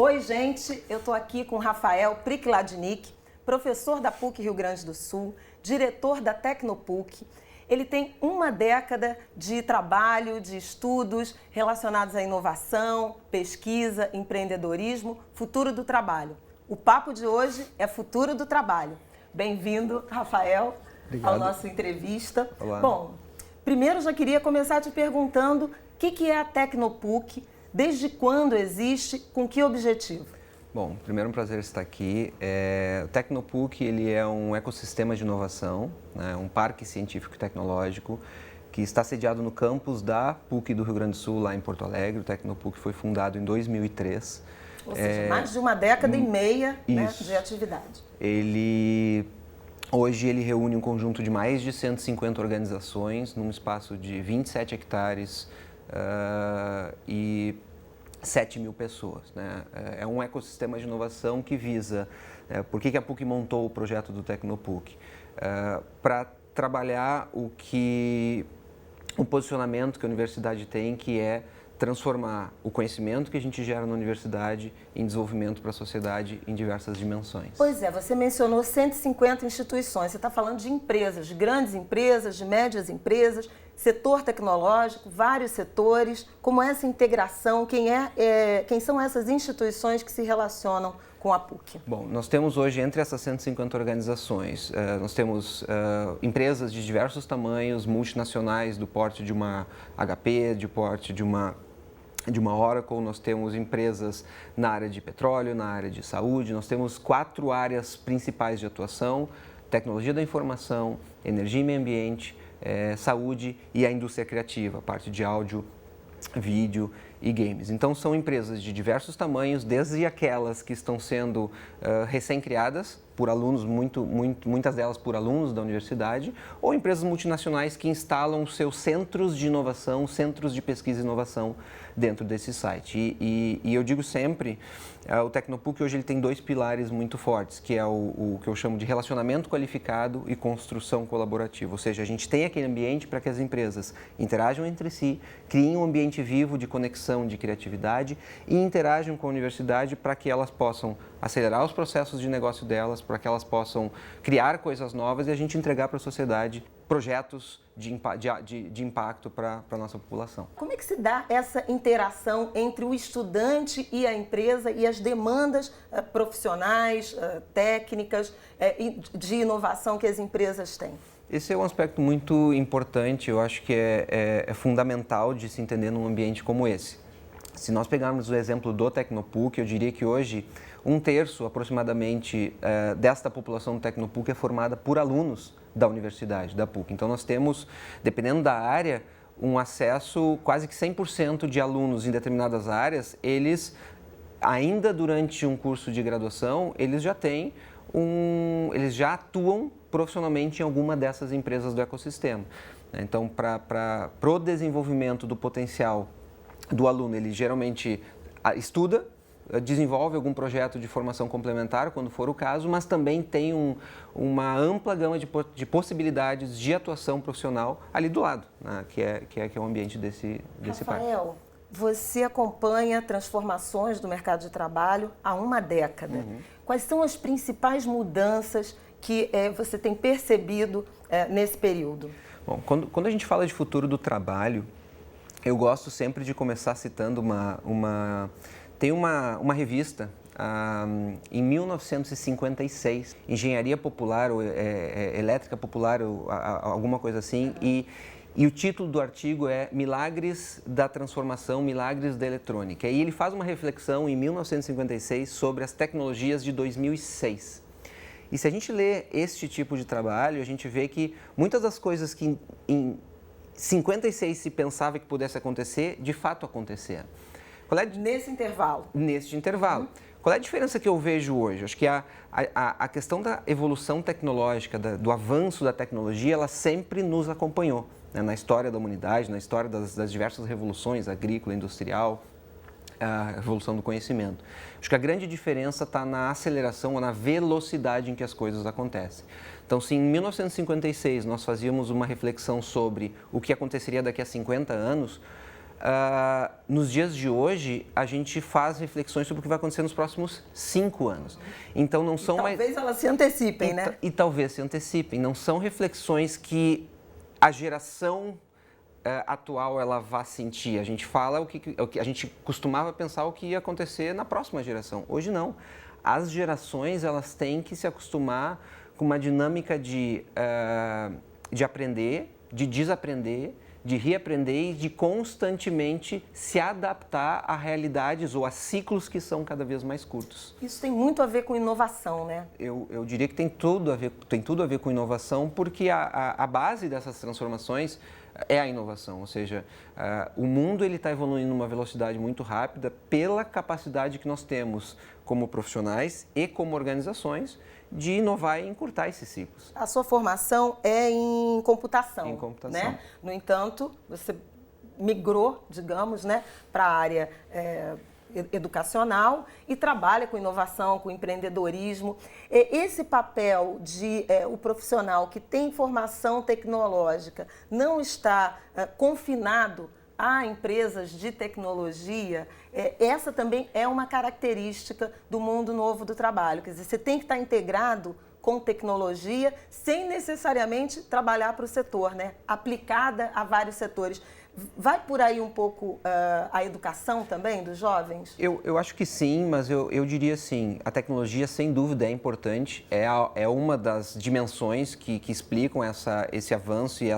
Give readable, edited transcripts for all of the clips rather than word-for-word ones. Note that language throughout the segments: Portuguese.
Oi, gente, eu estou aqui com Rafael Prikladnik, professor da PUC Rio Grande do Sul, diretor da Tecnopuc. Ele tem uma década de trabalho, de estudos relacionados à inovação, pesquisa, empreendedorismo, futuro do trabalho. O papo de hoje é futuro do trabalho. Bem-vindo, Rafael, Obrigado. ao nosso entrevista. Olá. Bom, primeiro já queria começar te perguntando o que é a Tecnopuc, desde quando existe, com que objetivo? Bom, primeiro um prazer estar aqui. O Tecnopuc ele é um ecossistema de inovação, né, um parque científico e tecnológico que está sediado no campus da PUC do Rio Grande do Sul, lá em Porto Alegre. O Tecnopuc foi fundado em 2003. Ou seja, mais de uma década e meia, né, de atividade. Hoje ele reúne um conjunto de mais de 150 organizações num espaço de 27 hectares e 7 mil pessoas, né? É um ecossistema de inovação que visa... por que a PUC montou o projeto do Tecnopuc? Para trabalhar o posicionamento que a universidade tem, que é transformar o conhecimento que a gente gera na universidade em desenvolvimento para a sociedade em diversas dimensões. Pois é, você mencionou 150 instituições, você está falando de empresas, de grandes empresas, de médias empresas, setor tecnológico, vários setores. Como é essa integração? Quem são essas instituições que se relacionam com a PUC? Bom, nós temos hoje, entre essas 150 organizações, nós temos empresas de diversos tamanhos, multinacionais do porte de uma HP, de porte de uma Oracle. Nós temos empresas na área de petróleo, na área de saúde. Nós temos 4 áreas principais de atuação: tecnologia da informação, energia e meio ambiente, saúde e a indústria criativa, a parte de áudio, vídeo e games. Então são empresas de diversos tamanhos, desde aquelas que estão sendo recém-criadas por alunos, muitas delas por alunos da universidade, ou empresas multinacionais que instalam seus centros de inovação, centros de pesquisa e inovação dentro desse site. E eu digo sempre, o Tecnopuc hoje ele tem 2 pilares muito fortes, que é o que eu chamo de relacionamento qualificado e construção colaborativa. Ou seja, a gente tem aquele ambiente para que as empresas interajam entre si, criem um ambiente vivo de conexão, de criatividade e interajam com a universidade para que elas possam acelerar os processos de negócio delas, para que elas possam criar coisas novas e a gente entregar para a sociedade projetos de impacto para a nossa população. Como é que se dá essa interação entre o estudante e a empresa e as demandas profissionais, técnicas, de inovação que as empresas têm? Esse é um aspecto muito importante, eu acho que é fundamental de se entender num ambiente como esse. Se nós pegarmos o exemplo do Tecnopuc, eu diria que hoje 1/3 aproximadamente desta população do Tecnopuc é formada por alunos da universidade, da PUC. Então nós temos, dependendo da área, um acesso quase que 100% de alunos em determinadas áreas, eles ainda durante um curso de graduação, eles já atuam profissionalmente em alguma dessas empresas do ecossistema. Então, para o desenvolvimento do potencial do aluno, ele geralmente estuda, desenvolve algum projeto de formação complementar, quando for o caso, mas também tem uma ampla gama de possibilidades de atuação profissional ali do lado, né, que é o ambiente desse parque. Rafael, você acompanha transformações do mercado de trabalho há uma década. Uhum. Quais são as principais mudanças que você tem percebido nesse período? Bom, quando a gente fala de futuro do trabalho, eu gosto sempre de começar citando Tem uma revista, em 1956, Engenharia Popular, ou Elétrica Popular, ou alguma coisa assim, e o título do artigo é Milagres da Transformação, Milagres da Eletrônica. E ele faz uma reflexão em 1956 sobre as tecnologias de 2006. E se a gente lê este tipo de trabalho, a gente vê que muitas das coisas que em 56 se pensava que pudesse acontecer, de fato aconteceram. Nesse intervalo? Neste intervalo. Qual é a diferença que eu vejo hoje? Acho que a questão da evolução tecnológica, do avanço da tecnologia, ela sempre nos acompanhou, né? Na história da humanidade, na história das diversas revoluções, agrícola, industrial, a revolução do conhecimento. Acho que a grande diferença está na aceleração ou na velocidade em que as coisas acontecem. Então, se em 1956 nós fazíamos uma reflexão sobre o que aconteceria daqui a 50 anos, nos dias de hoje, a gente faz reflexões sobre o que vai acontecer nos próximos 5 anos. Então, não são mais... Talvez elas se antecipem, né? E talvez se antecipem. Não são reflexões que a geração atual ela vá sentir. A gente fala o que a gente costumava pensar o que ia acontecer na próxima geração. Hoje não. As gerações elas têm que se acostumar com uma dinâmica de aprender, de desaprender, de reaprender e de constantemente se adaptar a realidades ou a ciclos que são cada vez mais curtos. Isso tem muito a ver com inovação, né? Eu diria que tem tudo a ver com inovação, porque a base dessas transformações é a inovação, ou seja, o mundo está evoluindo numa velocidade muito rápida pela capacidade que nós temos como profissionais e como organizações de inovar e encurtar esses ciclos. A sua formação é em computação. Em computação. Né? No entanto, você migrou, digamos, né, para a área educacional e trabalha com inovação, com empreendedorismo. Esse papel de o profissional que tem formação tecnológica não está confinado a empresas de tecnologia, essa também é uma característica do mundo novo do trabalho. Quer dizer, você tem que estar integrado com tecnologia sem necessariamente trabalhar para o setor, né? Aplicada a vários setores. Vai por aí um pouco a educação também dos jovens? Eu acho que sim, mas eu diria assim, a tecnologia sem dúvida é importante, é uma das dimensões que explicam esse avanço e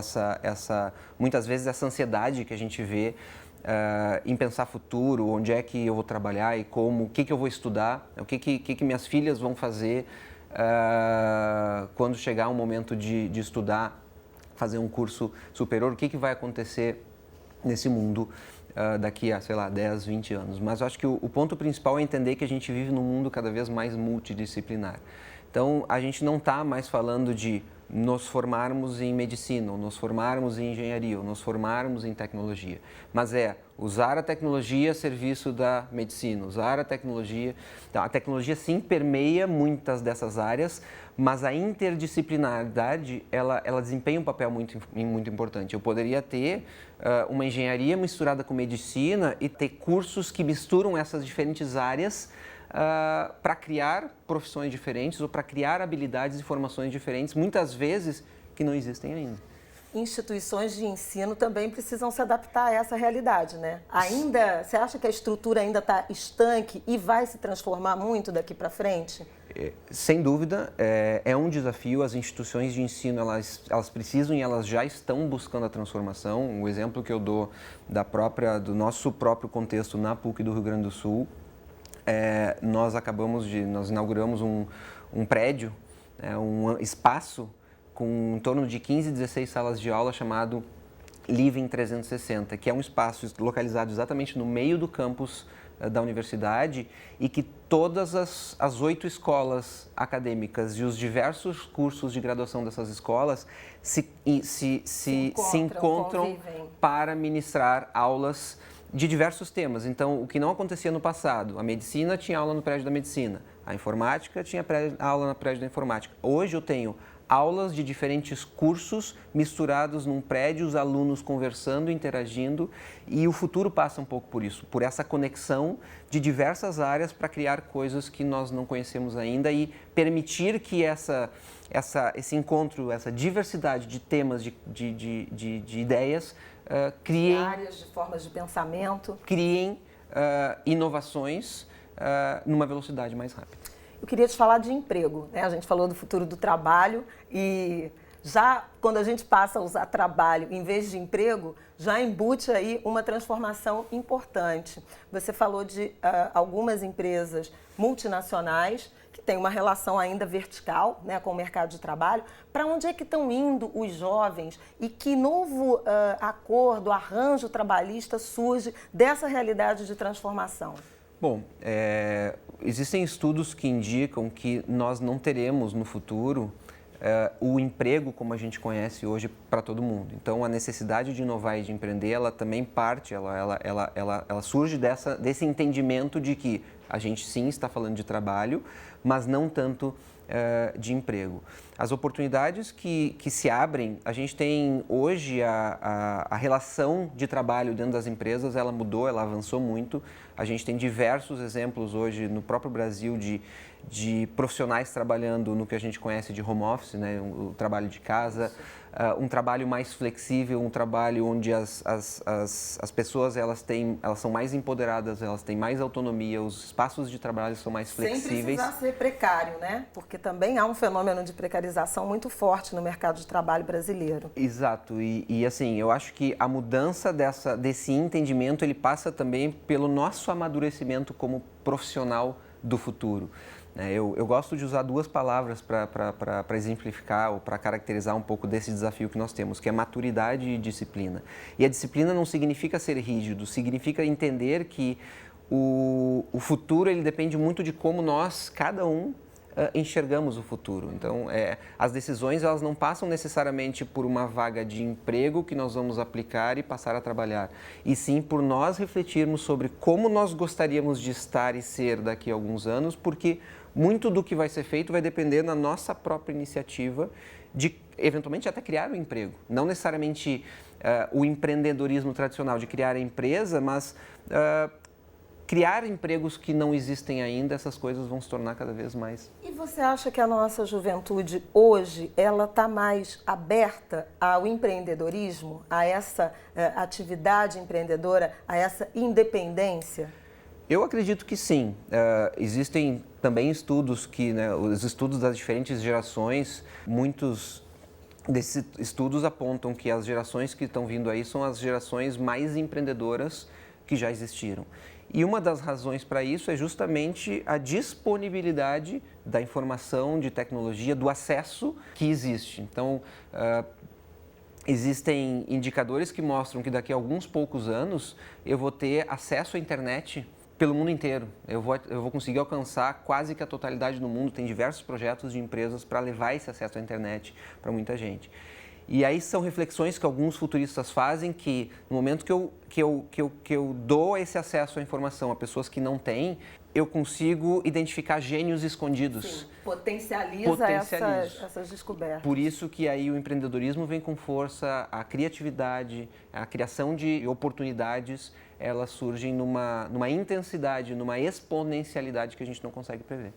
muitas vezes essa ansiedade que a gente vê em pensar futuro, onde é que eu vou trabalhar e como, o que eu vou estudar, o que minhas filhas vão fazer quando chegar o momento de estudar, fazer um curso superior, o que vai acontecer nesse mundo daqui a, sei lá, 10, 20 anos. Mas eu acho que o ponto principal é entender que a gente vive num mundo cada vez mais multidisciplinar. Então, a gente não está mais falando de nos formarmos em medicina, ou nos formarmos em engenharia, ou nos formarmos em tecnologia. Mas usar a tecnologia a serviço da medicina, usar a tecnologia... Então, a tecnologia sim permeia muitas dessas áreas, mas a interdisciplinaridade, ela desempenha um papel muito importante. Eu poderia ter uma engenharia misturada com medicina e ter cursos que misturam essas diferentes áreas para criar profissões diferentes ou para criar habilidades e formações diferentes, muitas vezes que não existem ainda. Instituições de ensino também precisam se adaptar a essa realidade, né? Você acha que a estrutura ainda está estanque e vai se transformar muito daqui para frente? Sem dúvida, é um desafio. As instituições de ensino, elas precisam e elas já estão buscando a transformação. O exemplo que eu dou do nosso próprio contexto na PUC do Rio Grande do Sul, nós inauguramos um prédio, um espaço com em torno de 15, 16 salas de aula chamado Living 360, que é um espaço localizado exatamente no meio do campus da universidade e que todas as 8 escolas acadêmicas e os diversos cursos de graduação dessas escolas se encontram para ministrar aulas de diversos temas. Então, o que não acontecia no passado, a medicina tinha aula no prédio da medicina, a informática tinha aula no prédio da informática. Hoje eu tenho aulas de diferentes cursos misturados num prédio, os alunos conversando, interagindo, e o futuro passa um pouco por isso, por essa conexão de diversas áreas para criar coisas que nós não conhecemos ainda e permitir que esse encontro, essa diversidade de temas, de ideias, criem... áreas, de formas de pensamento. Criem inovações numa velocidade mais rápida. Eu queria te falar de emprego, né? A gente falou do futuro do trabalho e já quando a gente passa a usar trabalho em vez de emprego, já embute aí uma transformação importante. Você falou de algumas empresas multinacionais que têm uma relação ainda vertical, né, com o mercado de trabalho. Para onde é que estão indo os jovens e que novo acordo, arranjo trabalhista surge dessa realidade de transformação? Bom, existem estudos que indicam que nós não teremos no futuro o emprego como a gente conhece hoje para todo mundo. Então, a necessidade de inovar e de empreender, ela também parte, ela surge desse entendimento de que a gente sim está falando de trabalho, mas não tanto de emprego. As oportunidades que se abrem, a gente tem hoje a relação de trabalho dentro das empresas, ela mudou, ela avançou muito. A gente tem diversos exemplos hoje no próprio Brasil de profissionais trabalhando no que a gente conhece de home office, né? O trabalho de casa, um trabalho mais flexível, um trabalho onde as pessoas elas são mais empoderadas, elas têm mais autonomia, os espaços de trabalho são mais flexíveis. Sem precisar ser precário, né? Porque também há um fenômeno de precarização muito forte no mercado de trabalho brasileiro. Exato, e assim, eu acho que a mudança desse entendimento, ele passa também pelo nosso amadurecimento como profissional do futuro. Eu gosto de usar duas palavras para exemplificar ou para caracterizar um pouco desse desafio que nós temos, que é maturidade e disciplina. E a disciplina não significa ser rígido, significa entender que o futuro ele depende muito de como nós, cada um, enxergamos o futuro. Então, as decisões elas não passam necessariamente por uma vaga de emprego que nós vamos aplicar e passar a trabalhar, e sim por nós refletirmos sobre como nós gostaríamos de estar e ser daqui a alguns anos, porque muito do que vai ser feito vai depender da nossa própria iniciativa de, eventualmente, até criar um emprego. Não necessariamente o empreendedorismo tradicional de criar a empresa, mas criar empregos que não existem ainda, essas coisas vão se tornar cada vez mais. E você acha que a nossa juventude hoje, ela está mais aberta ao empreendedorismo, a essa atividade empreendedora, a essa independência? Eu acredito que sim. Existem também estudos os estudos das diferentes gerações, muitos desses estudos apontam que as gerações que estão vindo aí são as gerações mais empreendedoras que já existiram. E uma das razões para isso é justamente a disponibilidade da informação, de tecnologia, do acesso que existe. Então, existem indicadores que mostram que daqui a alguns poucos anos eu vou ter acesso à internet pelo mundo inteiro. Eu vou conseguir alcançar quase que a totalidade do mundo. Tem diversos projetos de empresas para levar esse acesso à internet para muita gente. E aí são reflexões que alguns futuristas fazem que no momento que eu dou esse acesso à informação a pessoas que não têm, eu consigo identificar gênios escondidos. Sim, potencializa. Essas descobertas. Por isso que aí o empreendedorismo vem com força, a criatividade, a criação de oportunidades, elas surgem numa intensidade, numa exponencialidade que a gente não consegue prever.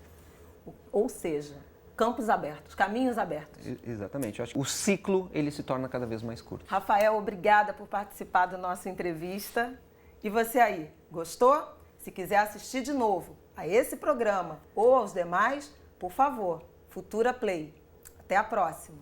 Ou seja, campos abertos, caminhos abertos. Exatamente. Eu acho que o ciclo ele se torna cada vez mais curto. Rafael, obrigada por participar da nossa entrevista. E você aí, gostou? Se quiser assistir de novo a esse programa ou aos demais, por favor, Futura Play. Até a próxima.